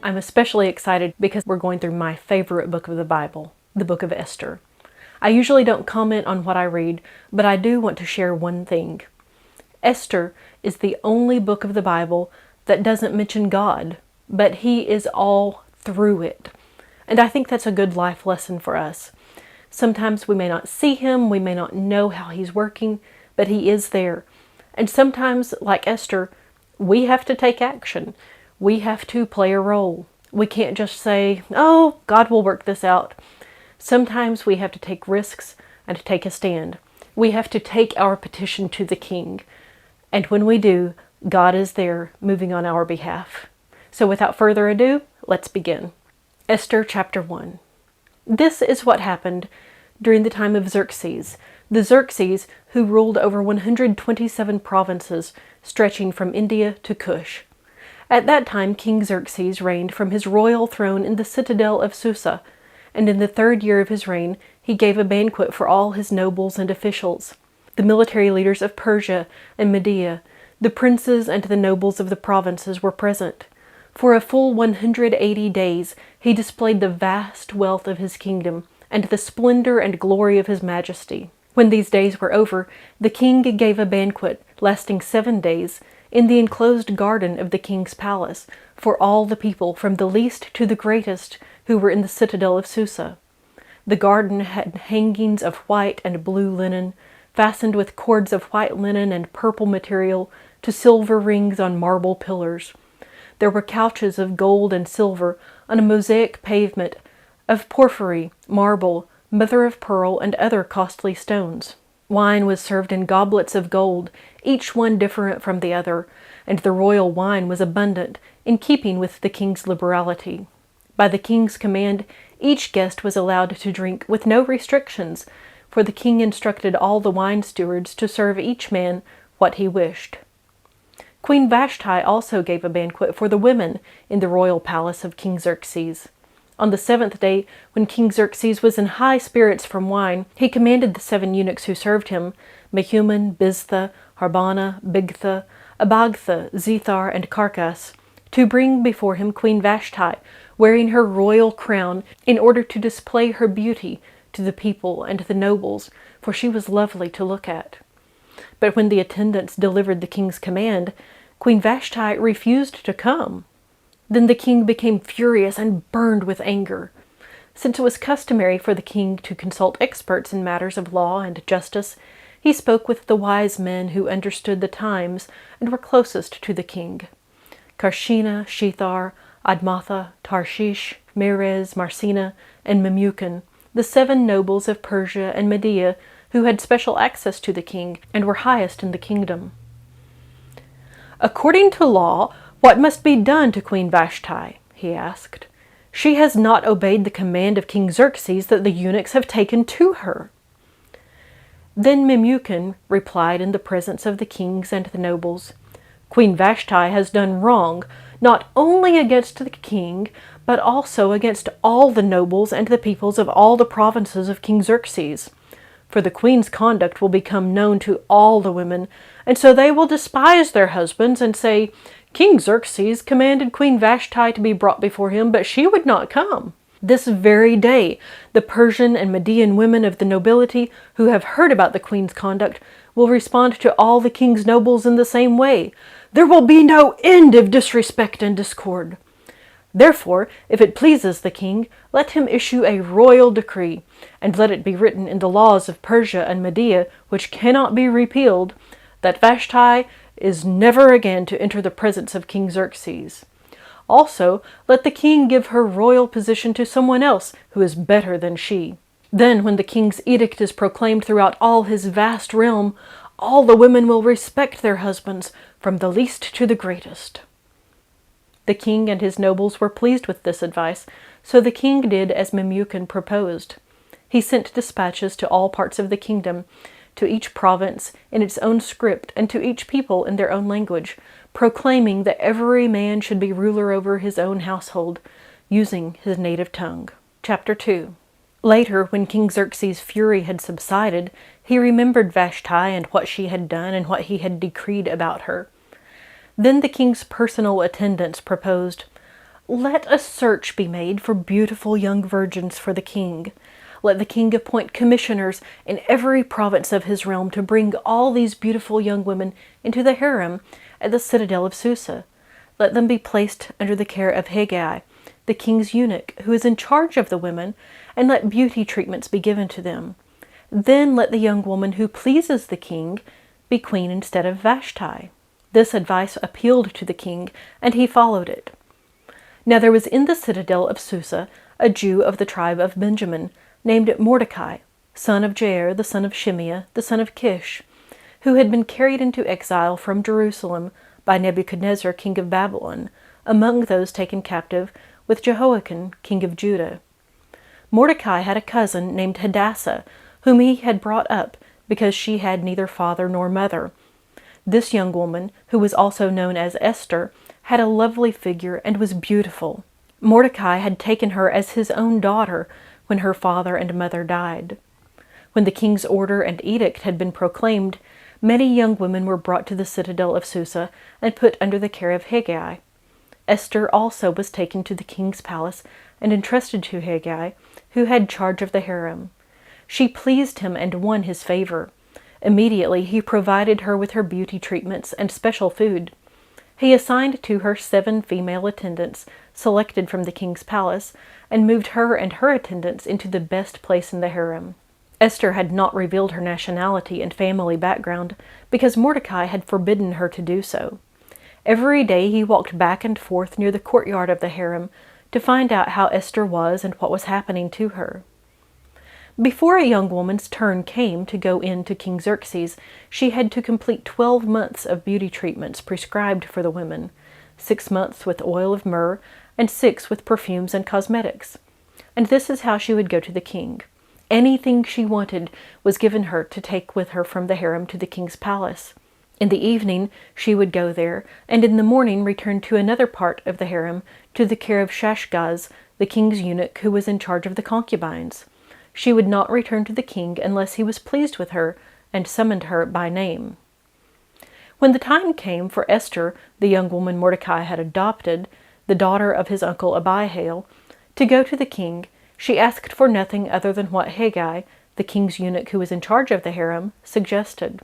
I'm especially excited because we're going through my favorite book of the Bible, the Book of Esther. I usually don't comment on what I read, but I do want to share one thing. Esther is the only book of the Bible that doesn't mention God, but He is all through it. And I think that's a good life lesson for us. Sometimes we may not see Him, we may not know how He's working, but He is there. And sometimes, like Esther, we have to take action. We have to play a role. We can't just say, oh, God will work this out. Sometimes we have to take risks and to take a stand. We have to take our petition to the King. And when we do, God is there moving on our behalf. So without further ado, let's begin. Esther chapter 1. This is what happened during the time of Xerxes, the Xerxes who ruled over 127 provinces stretching from India to Cush. At that time King Xerxes reigned from his royal throne in the citadel of Susa, and in the 3rd year of his reign he gave a banquet for all his nobles and officials, the military leaders of Persia and Media. The princes and the nobles of the provinces were present. For a full 180 days he displayed the vast wealth of his kingdom and the splendor and glory of his majesty. When these days were over, the king gave a banquet lasting 7 days in the enclosed garden of the king's palace for all the people from the least to the greatest who were in the citadel of Susa. The garden had hangings of white and blue linen, fastened with cords of white linen and purple material to silver rings on marble pillars. There were couches of gold and silver on a mosaic pavement of porphyry, marble, mother of pearl, and other costly stones. Wine was served in goblets of gold, each one different from the other, and the royal wine was abundant, in keeping with the king's liberality. By the king's command, each guest was allowed to drink with no restrictions, for the king instructed all the wine stewards to serve each man what he wished. Queen Vashti also gave a banquet for the women in the royal palace of King Xerxes. On the 7th day, when King Xerxes was in high spirits from wine, he commanded the 7 eunuchs who served him, Mehuman, Biztha, Harbana, Bigtha, Abagtha, Zethar, and Carcas, to bring before him Queen Vashti, wearing her royal crown, in order to display her beauty to the people and the nobles, for she was lovely to look at. But when the attendants delivered the king's command, Queen Vashti refused to come. Then the king became furious and burned with anger. Since it was customary for the king to consult experts in matters of law and justice, he spoke with the wise men who understood the times and were closest to the king: Karshina, Shethar, Admatha, Tarshish, Meres, Marsina, and Memucan, the 7 nobles of Persia and Media who had special access to the king and were highest in the kingdom. According to law, what must be done to Queen Vashti? He asked. She has not obeyed the command of King Xerxes that the eunuchs have taken to her. Then Memucan replied in the presence of the kings and the nobles, Queen Vashti has done wrong, not only against the king, but also against all the nobles and the peoples of all the provinces of King Xerxes. For the queen's conduct will become known to all the women, and so they will despise their husbands and say, King Xerxes commanded Queen Vashti to be brought before him, but she would not come. This very day, the Persian and Median women of the nobility who have heard about the queen's conduct will respond to all the king's nobles in the same way. There will be no end of disrespect and discord. Therefore, if it pleases the king, let him issue a royal decree, and let it be written in the laws of Persia and Media, which cannot be repealed, that Vashti is never again to enter the presence of King Xerxes. Also, let the king give her royal position to someone else who is better than she. Then, when the king's edict is proclaimed throughout all his vast realm, all the women will respect their husbands, from the least to the greatest. The king and his nobles were pleased with this advice, so the king did as Memucan proposed. He sent dispatches to all parts of the kingdom, to each province in its own script, and to each people in their own language, proclaiming that every man should be ruler over his own household, using his native tongue. Chapter 2. Later, when King Xerxes' fury had subsided, he remembered Vashti and what she had done and what he had decreed about her. Then the king's personal attendants proposed, Let a search be made for beautiful young virgins for the king. Let the king appoint commissioners in every province of his realm to bring all these beautiful young women into the harem at the citadel of Susa. Let them be placed under the care of Haggai, the king's eunuch, who is in charge of the women, and let beauty treatments be given to them. Then let the young woman who pleases the king be queen instead of Vashti. This advice appealed to the king, and he followed it. Now there was in the citadel of Susa a Jew of the tribe of Benjamin, named Mordecai, son of Jair, the son of Shimea, the son of Kish, who had been carried into exile from Jerusalem by Nebuchadnezzar, king of Babylon, among those taken captive with Jehoiakim, king of Judah. Mordecai had a cousin named Hadassah, whom he had brought up, because she had neither father nor mother. This young woman, who was also known as Esther, had a lovely figure and was beautiful. Mordecai had taken her as his own daughter when her father and mother died. When the king's order and edict had been proclaimed, many young women were brought to the citadel of Susa and put under the care of Haggai. Esther also was taken to the king's palace and entrusted to Haggai, who had charge of the harem. She pleased him and won his favor. Immediately he provided her with her beauty treatments and special food. He assigned to her 7 female attendants, selected from the king's palace, and moved her and her attendants into the best place in the harem. Esther had not revealed her nationality and family background, because Mordecai had forbidden her to do so. Every day he walked back and forth near the courtyard of the harem to find out how Esther was and what was happening to her. Before a young woman's turn came to go in to King Xerxes, she had to complete 12 months of beauty treatments prescribed for the women, 6 months with oil of myrrh, and 6 with perfumes and cosmetics. And this is how she would go to the king. Anything she wanted was given her to take with her from the harem to the king's palace. In the evening she would go there, and in the morning return to another part of the harem to the care of Shashgaz, the king's eunuch who was in charge of the concubines. She would not return to the king unless he was pleased with her and summoned her by name. When the time came for Esther, the young woman Mordecai had adopted, the daughter of his uncle Abihail, to go to the king, she asked for nothing other than what Haggai, the king's eunuch who was in charge of the harem, suggested.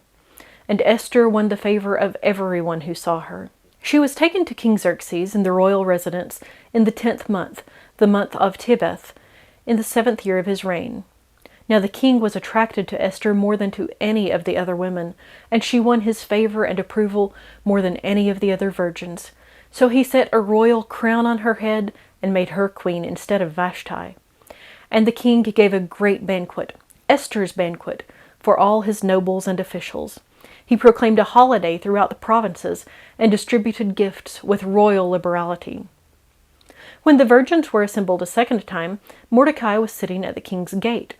And Esther won the favor of everyone who saw her. She was taken to King Xerxes in the royal residence in the 10th month, the month of Tebeth, in the 7th year of his reign. Now the king was attracted to Esther more than to any of the other women, and she won his favor and approval more than any of the other virgins. So he set a royal crown on her head and made her queen instead of Vashti. And the king gave a great banquet, Esther's banquet, for all his nobles and officials. He proclaimed a holiday throughout the provinces and distributed gifts with royal liberality. When the virgins were assembled a second time, Mordecai was sitting at the king's gate.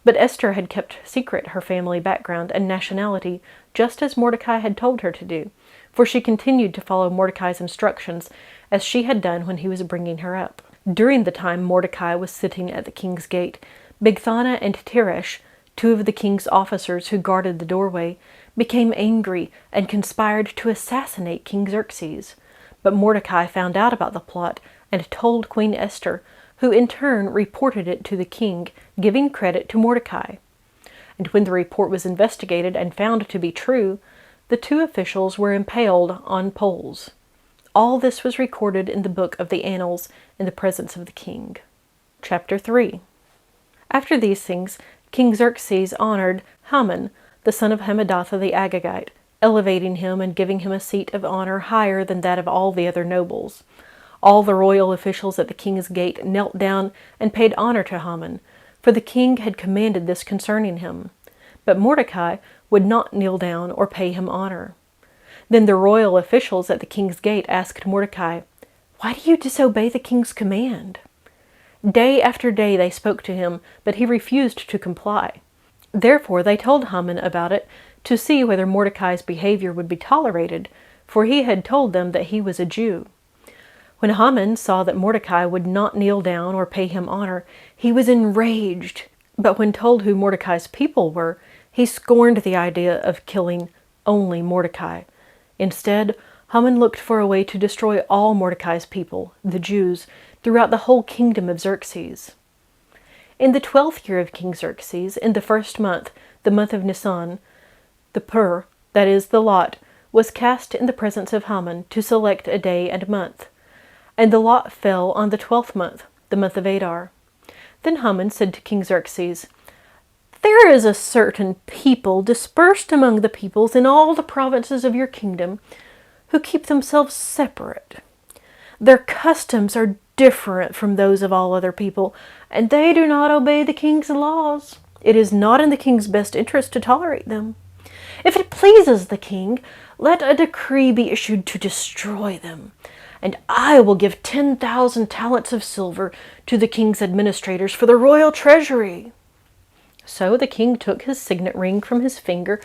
But Esther had kept secret her family background and nationality, just as Mordecai had told her to do, for she continued to follow Mordecai's instructions, as she had done when he was bringing her up. During the time Mordecai was sitting at the king's gate, Bigthana and Teresh, 2 of the king's officers who guarded the doorway, became angry and conspired to assassinate King Xerxes. But Mordecai found out about the plot and told Queen Esther, who in turn reported it to the king, giving credit to Mordecai. And when the report was investigated and found to be true, the 2 officials were impaled on poles. All this was recorded in the book of the Annals in the presence of the king. Chapter 3. After these things, King Xerxes honored Haman, the son of Hammedatha the Agagite, elevating him and giving him a seat of honor higher than that of all the other nobles. All the royal officials at the king's gate knelt down and paid honor to Haman, for the king had commanded this concerning him. But Mordecai would not kneel down or pay him honor. Then the royal officials at the king's gate asked Mordecai, "Why do you disobey the king's command?" Day after day they spoke to him, but he refused to comply. Therefore they told Haman about it to see whether Mordecai's behavior would be tolerated, for he had told them that he was a Jew. When Haman saw that Mordecai would not kneel down or pay him honor, he was enraged. But when told who Mordecai's people were, he scorned the idea of killing only Mordecai. Instead, Haman looked for a way to destroy all Mordecai's people, the Jews, throughout the whole kingdom of Xerxes. In the 12th year of King Xerxes, in the first month, the month of Nisan, the pur, that is, the lot, was cast in the presence of Haman to select a day and month. And the lot fell on the 12th month, the month of Adar. Then Haman said to King Xerxes, "There is a certain people dispersed among the peoples in all the provinces of your kingdom who keep themselves separate. Their customs are different from those of all other people, and they do not obey the king's laws. It is not in the king's best interest to tolerate them. If it pleases the king, let a decree be issued to destroy them, and I will give 10,000 talents of silver to the king's administrators for the royal treasury." So the king took his signet ring from his finger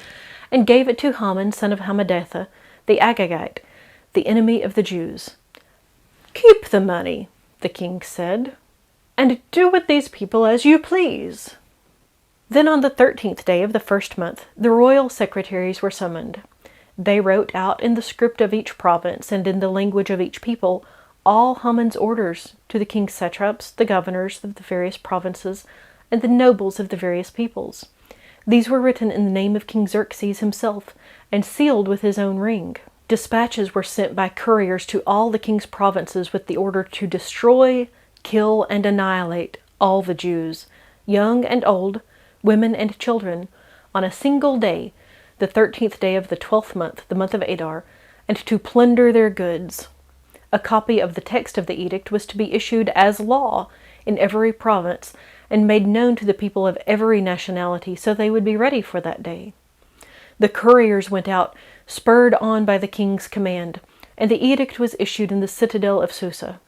and gave it to Haman, son of Hammedatha, the Agagite, the enemy of the Jews. "Keep the money," the king said, "and do with these people as you please." Then on the 13th day of the first month, the royal secretaries were summoned. They wrote out in the script of each province and in the language of each people all Haman's orders to the king's satraps, the governors of the various provinces, and the nobles of the various peoples. These were written in the name of King Xerxes himself, and sealed with his own ring. Dispatches were sent by couriers to all the king's provinces with the order to destroy, kill, and annihilate all the Jews, young and old, women and children, on a single day, the 13th day of the 12th month, the month of Adar, and to plunder their goods. A copy of the text of the edict was to be issued as law in every province, and made known to the people of every nationality, so they would be ready for that day. The couriers went out, spurred on by the king's command, and the edict was issued in the citadel of Susa.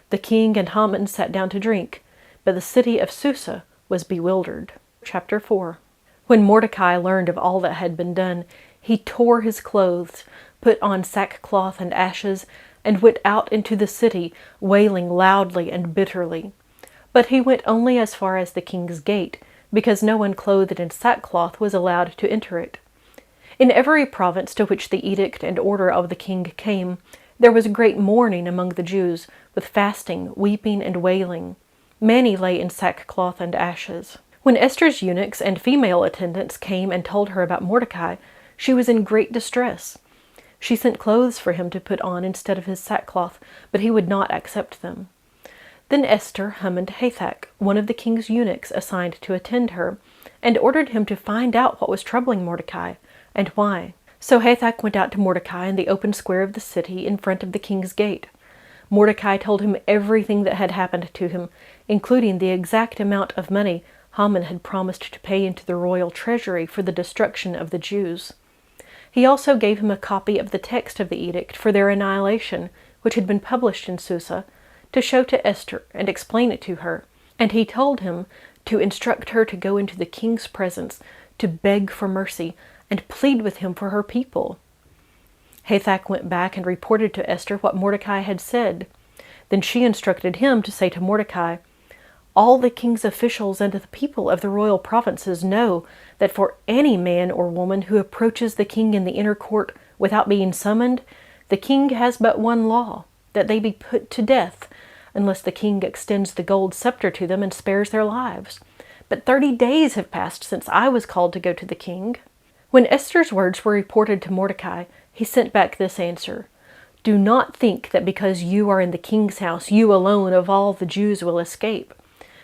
The king and Haman sat down to drink, but the city of Susa was bewildered. Chapter 4. When Mordecai learned of all that had been done, he tore his clothes, put on sackcloth and ashes, and went out into the city, wailing loudly and bitterly. But he went only as far as the king's gate, because no one clothed in sackcloth was allowed to enter it. In every province to which the edict and order of the king came, there was great mourning among the Jews, with fasting, weeping, and wailing. Many lay in sackcloth and ashes. When Esther's eunuchs and female attendants came and told her about Mordecai, she was in great distress. She sent clothes for him to put on instead of his sackcloth, but he would not accept them. Then Esther summoned Hathach, one of the king's eunuchs assigned to attend her, and ordered him to find out what was troubling Mordecai, and why. So Hathach went out to Mordecai in the open square of the city in front of the king's gate. Mordecai told him everything that had happened to him, including the exact amount of money Haman had promised to pay into the royal treasury for the destruction of the Jews. He also gave him a copy of the text of the edict for their annihilation, which had been published in Susa, to show to Esther and explain it to her, and he told him to instruct her to go into the king's presence, to beg for mercy, and plead with him for her people. Hathach went back and reported to Esther what Mordecai had said. Then she instructed him to say to Mordecai, "All the king's officials and the people of the royal provinces know that for any man or woman who approaches the king in the inner court without being summoned, the king has but one law, that they be put to death, unless the king extends the gold scepter to them and spares their lives. But 30 days have passed since I was called to go to the king." When Esther's words were reported to Mordecai, he sent back this answer: "Do not think that because you are in the king's house, you alone of all the Jews will escape.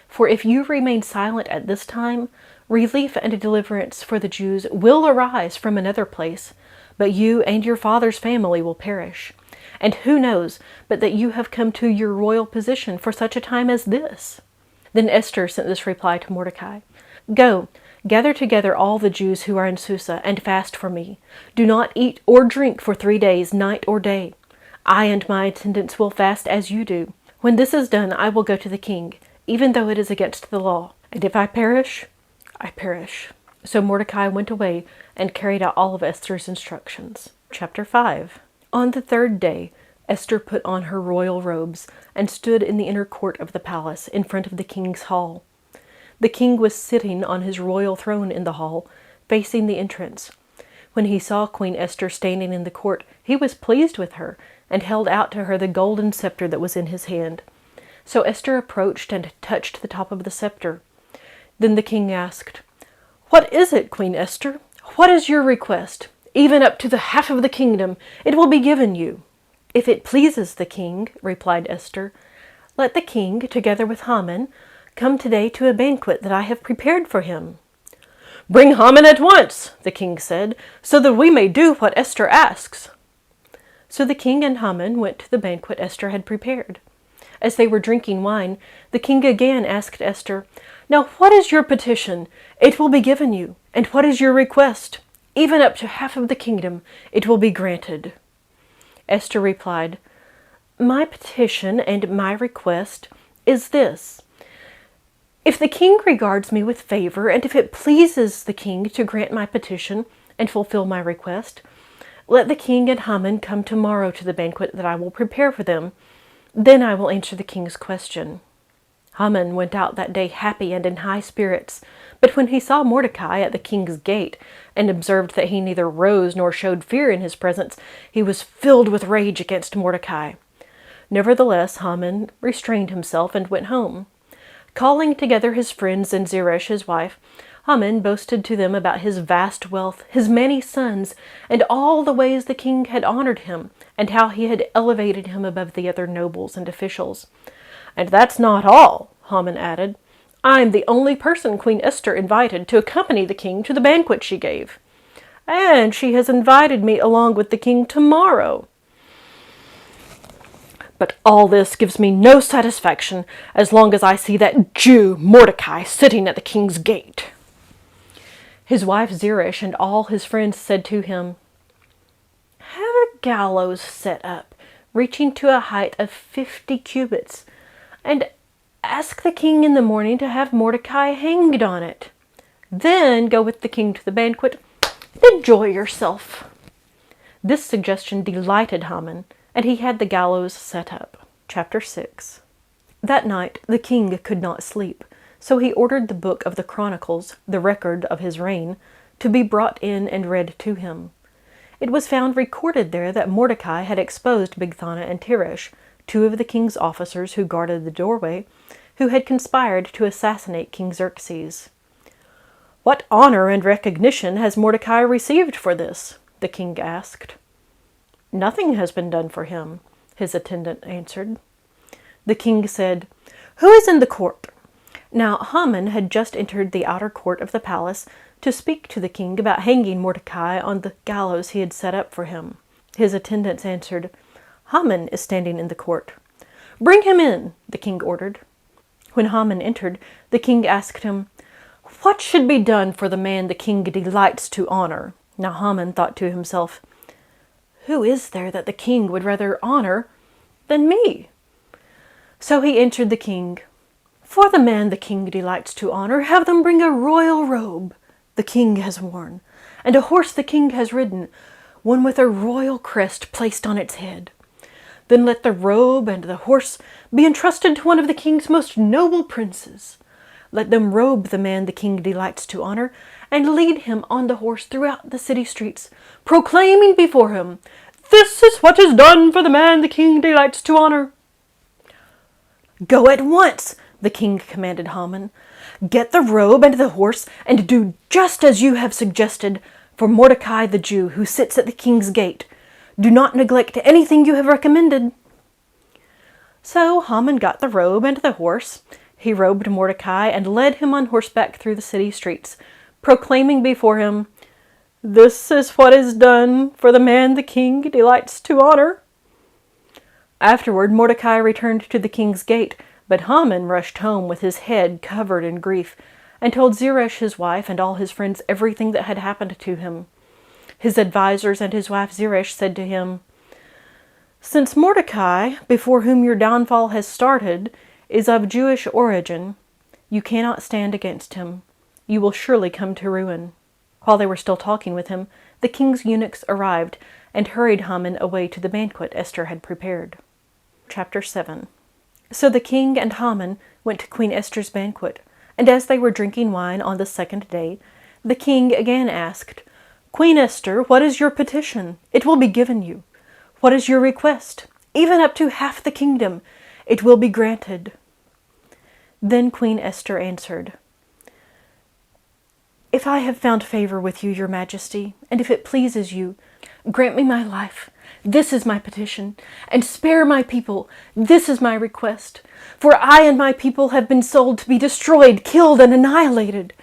For if you remain silent at this time, relief and deliverance for the Jews will arise from another place, but you and your father's family will perish. And who knows but that you have come to your royal position for such a time as this?" Then Esther sent this reply to Mordecai: "Go, gather together all the Jews who are in Susa, and fast for me. Do not eat or drink for 3 days, night or day. I and my attendants will fast as you do. When this is done, I will go to the king, even though it is against the law. And if I perish, I perish." So Mordecai went away and carried out all of Esther's instructions. Chapter 5. On the 3rd day, Esther put on her royal robes and stood in the inner court of the palace in front of the king's hall. The king was sitting on his royal throne in the hall, facing the entrance. When he saw Queen Esther standing in the court, he was pleased with her, and held out to her the golden scepter that was in his hand. So Esther approached and touched the top of the scepter. Then the king asked, "What is it, Queen Esther? What is your request? Even up to the half of the kingdom, it will be given you." "If it pleases the king," replied Esther, "let the king, together with Haman, come today to a banquet that I have prepared for him." "Bring Haman at once," the king said, "so that we may do what Esther asks." So the king and Haman went to the banquet Esther had prepared. As they were drinking wine, the king again asked Esther, "Now what is your petition? It will be given you. And what is your request? Even up to half of the kingdom, it will be granted." Esther replied, "My petition and my request is this. If the king regards me with favor, and if it pleases the king to grant my petition and fulfill my request, let the king and Haman come tomorrow to the banquet that I will prepare for them. Then I will answer the king's question." Haman went out that day happy and in high spirits, but when he saw Mordecai at the king's gate, and observed that he neither rose nor showed fear in his presence, he was filled with rage against Mordecai. Nevertheless, Haman restrained himself and went home. Calling together his friends and Zeresh his wife, Haman boasted to them about his vast wealth, his many sons, and all the ways the king had honored him, and how he had elevated him above the other nobles and officials. "And that's not all," Haman added. "I'm the only person Queen Esther invited to accompany the king to the banquet she gave. And she has invited me along with the king tomorrow. But all this gives me no satisfaction as long as I see that Jew Mordecai sitting at the king's gate." His wife Zeresh and all his friends said to him, "Have a gallows set up, reaching to a height of 50 cubits, and ask the king in the morning to have Mordecai hanged on it. Then go with the king to the banquet and enjoy yourself." This suggestion delighted Haman, and he had the gallows set up. Chapter 6. That night the king could not sleep, so he ordered the book of the Chronicles, the record of his reign, to be brought in and read to him. It was found recorded there that Mordecai had exposed Bigthana and Teresh, two of the king's officers who guarded the doorway, who had conspired to assassinate King Xerxes. "What honor and recognition has Mordecai received for this?" the king asked. "Nothing has been done for him," his attendant answered. The king said, "Who is in the court?" Now Haman had just entered the outer court of the palace to speak to the king about hanging Mordecai on the gallows he had set up for him. His attendants answered, "Haman is standing in the court." "Bring him in," the king ordered. When Haman entered, the king asked him, "What should be done for the man the king delights to honor?" Now Haman thought to himself, "Who is there that the king would rather honor than me?" So he answered the king, "For the man the king delights to honor, have them bring a royal robe the king has worn, and a horse the king has ridden, one with a royal crest placed on its head. Then let the robe and the horse be entrusted to one of the king's most noble princes. Let them robe the man the king delights to honor, and lead him on the horse throughout the city streets, proclaiming before him, 'This is what is done for the man the king delights to honor.'" "Go at once," the king commanded Haman. "Get the robe and the horse, and do just as you have suggested for Mordecai the Jew, who sits at the king's gate. Do not neglect anything you have recommended." So Haman got the robe and the horse. He robed Mordecai and led him on horseback through the city streets, proclaiming before him, "This is what is done for the man the king delights to honor." Afterward Mordecai returned to the king's gate, but Haman rushed home with his head covered in grief, and told Zeresh his wife and all his friends everything that had happened to him. His advisers and his wife Zeresh said to him, "Since Mordecai, before whom your downfall has started, is of Jewish origin, you cannot stand against him. You will surely come to ruin." While they were still talking with him, the king's eunuchs arrived and hurried Haman away to the banquet Esther had prepared. Chapter 7. So the king and Haman went to Queen Esther's banquet, and as they were drinking wine on the second day, the king again asked, Queen Esther, what is your petition? It will be given you. What is your request? Even up to half the kingdom, it will be granted. Then Queen Esther answered, If I have found favor with you, your majesty, and if it pleases you, grant me my life. This is my petition. And spare my people. This is my request. For I and my people have been sold to be destroyed, killed, and annihilated.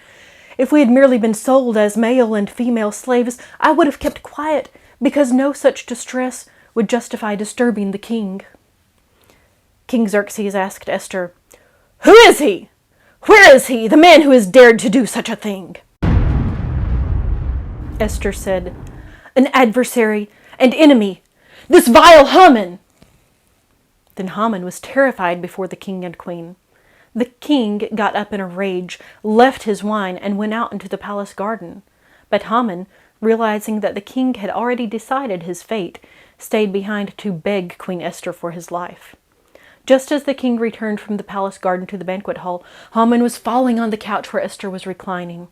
If we had merely been sold as male and female slaves, I would have kept quiet, because no such distress would justify disturbing the king. King Xerxes asked Esther, Who is he? Where is he, the man who has dared to do such a thing? Esther said, An adversary, an enemy, this vile Haman. Then Haman was terrified before the king and queen. The king got up in a rage, left his wine, and went out into the palace garden. But Haman, realizing that the king had already decided his fate, stayed behind to beg Queen Esther for his life. Just as the king returned from the palace garden to the banquet hall, Haman was falling on the couch where Esther was reclining.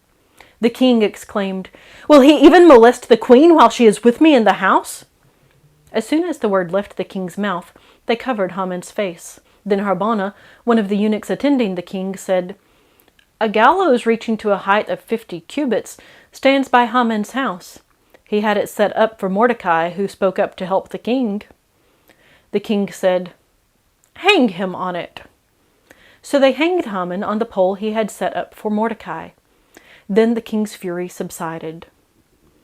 The king exclaimed, Will he even molest the queen while she is with me in the house? As soon as the word left the king's mouth, they covered Haman's face. Then Harbona, one of the eunuchs attending the king, said, A gallows reaching to a height of 50 cubits stands by Haman's house. He had it set up for Mordecai, who spoke up to help the king. The king said, Hang him on it. So they hanged Haman on the pole he had set up for Mordecai. Then the king's fury subsided.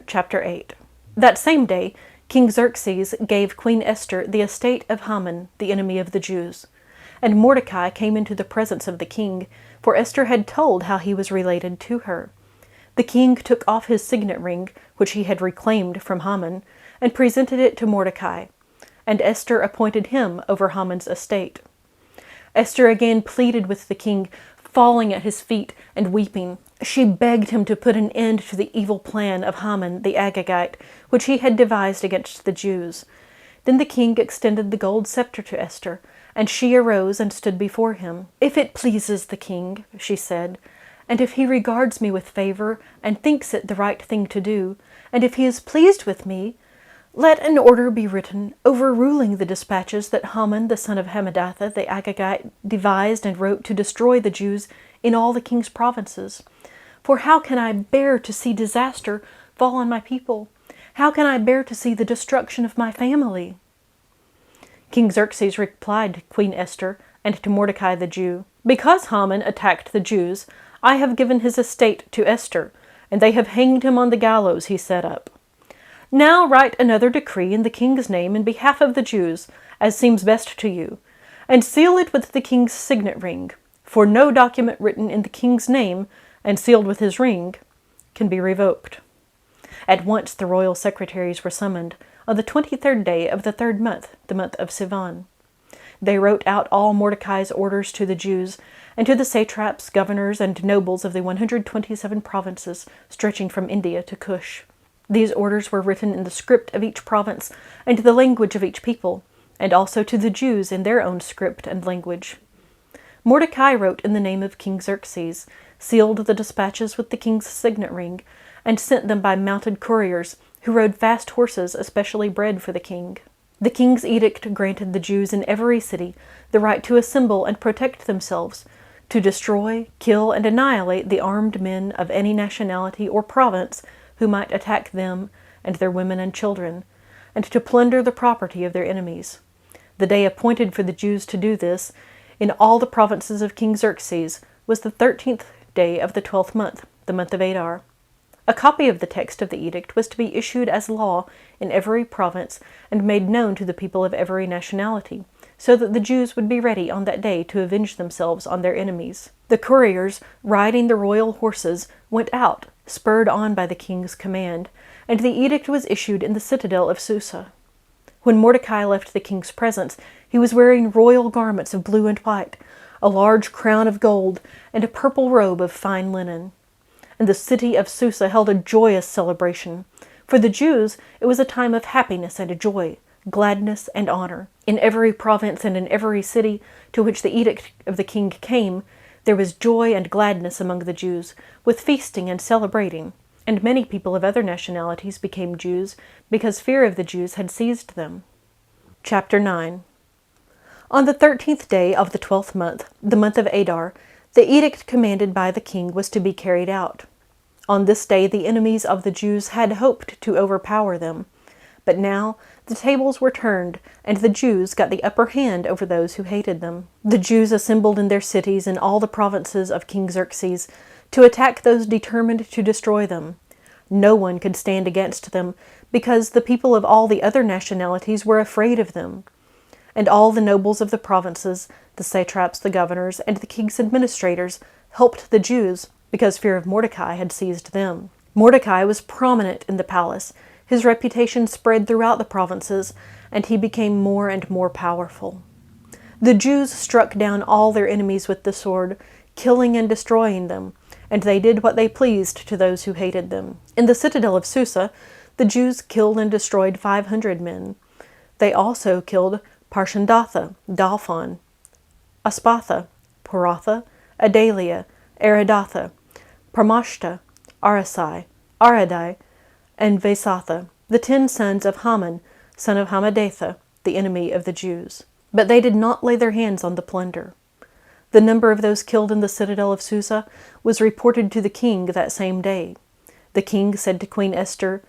Chapter 8. That same day, King Xerxes gave Queen Esther the estate of Haman, the enemy of the Jews. And Mordecai came into the presence of the king, for Esther had told how he was related to her. The king took off his signet ring, which he had reclaimed from Haman, and presented it to Mordecai. And Esther appointed him over Haman's estate. Esther again pleaded with the king, falling at his feet and weeping. She begged him to put an end to the evil plan of Haman the Agagite, which he had devised against the Jews. Then the king extended the gold scepter to Esther, and she arose and stood before him. If it pleases the king, she said, and if he regards me with favor and thinks it the right thing to do, and if he is pleased with me, let an order be written overruling the dispatches that Haman the son of Hammedatha the Agagite devised and wrote to destroy the Jews in all the king's provinces. For how can I bear to see disaster fall on my people? How can I bear to see the destruction of my family? King Xerxes replied to Queen Esther and to Mordecai the Jew, Because Haman attacked the Jews, I have given his estate to Esther, and they have hanged him on the gallows he set up. Now write another decree in the king's name in behalf of the Jews, as seems best to you, and seal it with the king's signet ring, for no document written in the king's name and sealed with his ring can be revoked. At once the royal secretaries were summoned on the 23rd day of the 3rd month, the month of Sivan. They wrote out all Mordecai's orders to the Jews, and to the satraps, governors, and nobles of the 127 provinces stretching from India to Cush. These orders were written in the script of each province and the language of each people, and also to the Jews in their own script and language. Mordecai wrote in the name of King Xerxes, sealed the dispatches with the king's signet ring, and sent them by mounted couriers, who rode fast horses especially bred for the king. The king's edict granted the Jews in every city the right to assemble and protect themselves, to destroy, kill, and annihilate the armed men of any nationality or province who might attack them and their women and children, and to plunder the property of their enemies. The day appointed for the Jews to do this, in all the provinces of King Xerxes, was the 13th day of the 12th month, the month of Adar. A copy of the text of the edict was to be issued as law in every province and made known to the people of every nationality, so that the Jews would be ready on that day to avenge themselves on their enemies. The couriers, riding the royal horses, went out, spurred on by the king's command, and the edict was issued in the citadel of Susa. When Mordecai left the king's presence, he was wearing royal garments of blue and white, a large crown of gold, and a purple robe of fine linen. And the city of Susa held a joyous celebration. For the Jews, it was a time of happiness and joy, gladness and honor. In every province and in every city to which the edict of the king came, there was joy and gladness among the Jews, with feasting and celebrating. and many people of other nationalities became Jews because fear of the Jews had seized them. Chapter 9. On the 13th day of the 12th month, the month of Adar, the edict commanded by the king was to be carried out. On this day the enemies of the Jews had hoped to overpower them, but now the tables were turned, and the Jews got the upper hand over those who hated them. The Jews assembled in their cities in all the provinces of King Xerxes to attack those determined to destroy them. No one could stand against them, because the people of all the other nationalities were afraid of them. And all the nobles of the provinces, the satraps, the governors, and the king's administrators helped the Jews, because fear of Mordecai had seized them. Mordecai was prominent in the palace. His reputation spread throughout the provinces, and he became more and more powerful. The Jews struck down all their enemies with the sword, killing and destroying them, and they did what they pleased to those who hated them. In the citadel of Susa, the Jews killed and destroyed 500 men. They also killed Parshandatha, Dalphon, Aspatha, Poratha, Adalia, Aridatha, Parmashta, Arasai, Aradai, and Vesatha, the 10 sons of Haman, son of Hammedatha, the enemy of the Jews. But they did not lay their hands on the plunder. The number of those killed in the citadel of Susa was reported to the king that same day. The king said to Queen Esther,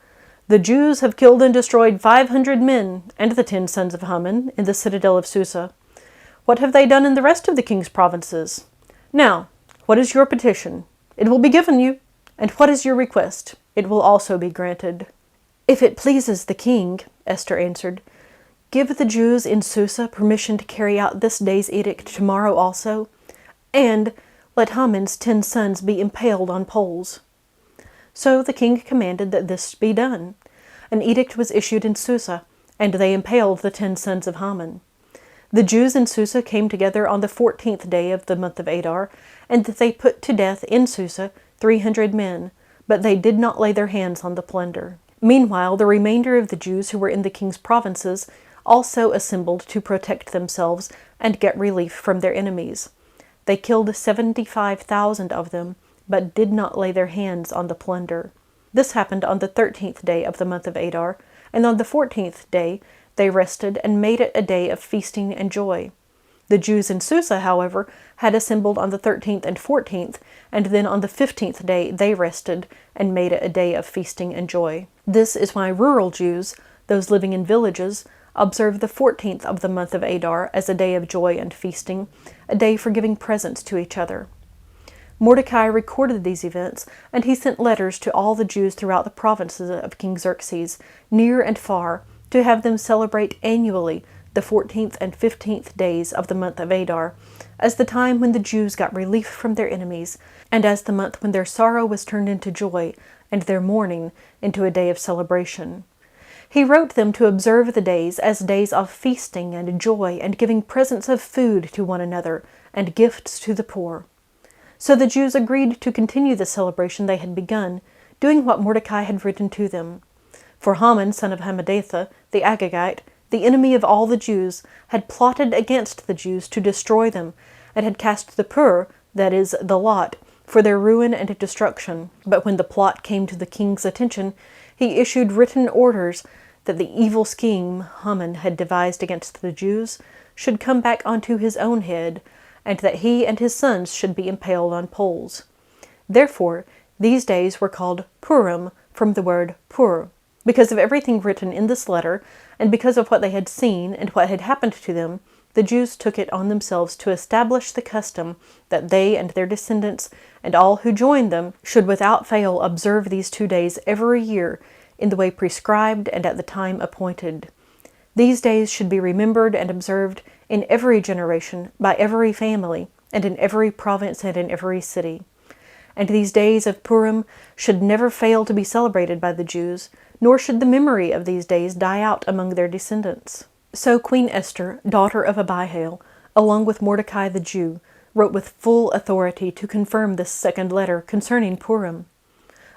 "The Jews have killed and destroyed 500 men, and the 10 sons of Haman, in the citadel of Susa. What have they done in the rest of the king's provinces? Now, what is your petition? It will be given you. And what is your request? It will also be granted." "If it pleases the king," Esther answered, "give the Jews in Susa permission to carry out this day's edict tomorrow also, and let Haman's 10 sons be impaled on poles." So the king commanded that this be done. An edict was issued in Susa, and they impaled the 10 sons of Haman. The Jews in Susa came together on the 14th day of the month of Adar, and they put to death in Susa 300 men, but they did not lay their hands on the plunder. Meanwhile, the remainder of the Jews who were in the king's provinces also assembled to protect themselves and get relief from their enemies. They killed 75,000 of them, but did not lay their hands on the plunder. This happened on the 13th day of the month of Adar, and on the 14th day they rested and made it a day of feasting and joy. The Jews in Susa, however, had assembled on the 13th and 14th, and then on the 15th day they rested and made it a day of feasting and joy. This is why rural Jews, those living in villages, observe the 14th of the month of Adar as a day of joy and feasting, a day for giving presents to each other. Mordecai recorded these events, and he sent letters to all the Jews throughout the provinces of King Xerxes, near and far, to have them celebrate annually the 14th and 15th days of the month of Adar, as the time when the Jews got relief from their enemies, and as the month when their sorrow was turned into joy, and their mourning into a day of celebration. He wrote them to observe the days as days of feasting and joy, and giving presents of food to one another, and gifts to the poor. So the Jews agreed to continue the celebration they had begun, doing what Mordecai had written to them. For Haman, son of Hammedatha, the Agagite, the enemy of all the Jews, had plotted against the Jews to destroy them, and had cast the pur, that is, the lot, for their ruin and destruction. But when the plot came to the king's attention, he issued written orders that the evil scheme Haman had devised against the Jews should come back onto his own head, and that he and his sons should be impaled on poles. Therefore, these days were called Purim, from the word pur. Because of everything written in this letter, and because of what they had seen and what had happened to them, the Jews took it on themselves to establish the custom that they and their descendants and all who joined them should without fail observe these 2 days every year in the way prescribed and at the time appointed. These days should be remembered and observed in every generation, by every family, and in every province and in every city. And these days of Purim should never fail to be celebrated by the Jews, nor should the memory of these days die out among their descendants. So Queen Esther, daughter of Abihail, along with Mordecai the Jew, wrote with full authority to confirm this second letter concerning Purim.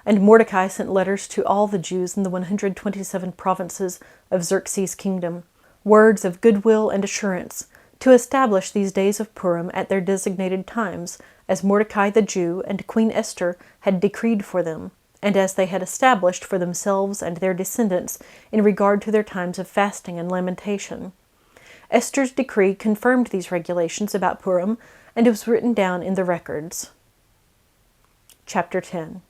And Mordecai sent letters to all the Jews in the 127 provinces of Xerxes' kingdom, words of goodwill and assurance, to establish these days of Purim at their designated times, as Mordecai the Jew and Queen Esther had decreed for them, and as they had established for themselves and their descendants in regard to their times of fasting and lamentation. Esther's decree confirmed these regulations about Purim, and it was written down in the records. Chapter 10.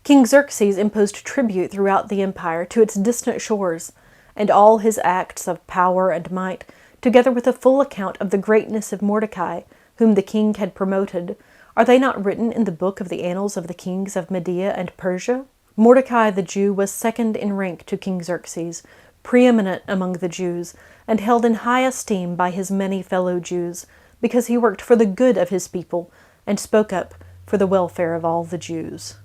King Xerxes imposed tribute throughout the empire to its distant shores, and all his acts of power and might, together with a full account of the greatness of Mordecai, whom the king had promoted, are they not written in the book of the annals of the kings of Media and Persia? Mordecai the Jew was second in rank to King Xerxes, preeminent among the Jews, and held in high esteem by his many fellow Jews, because he worked for the good of his people and spoke up for the welfare of all the Jews.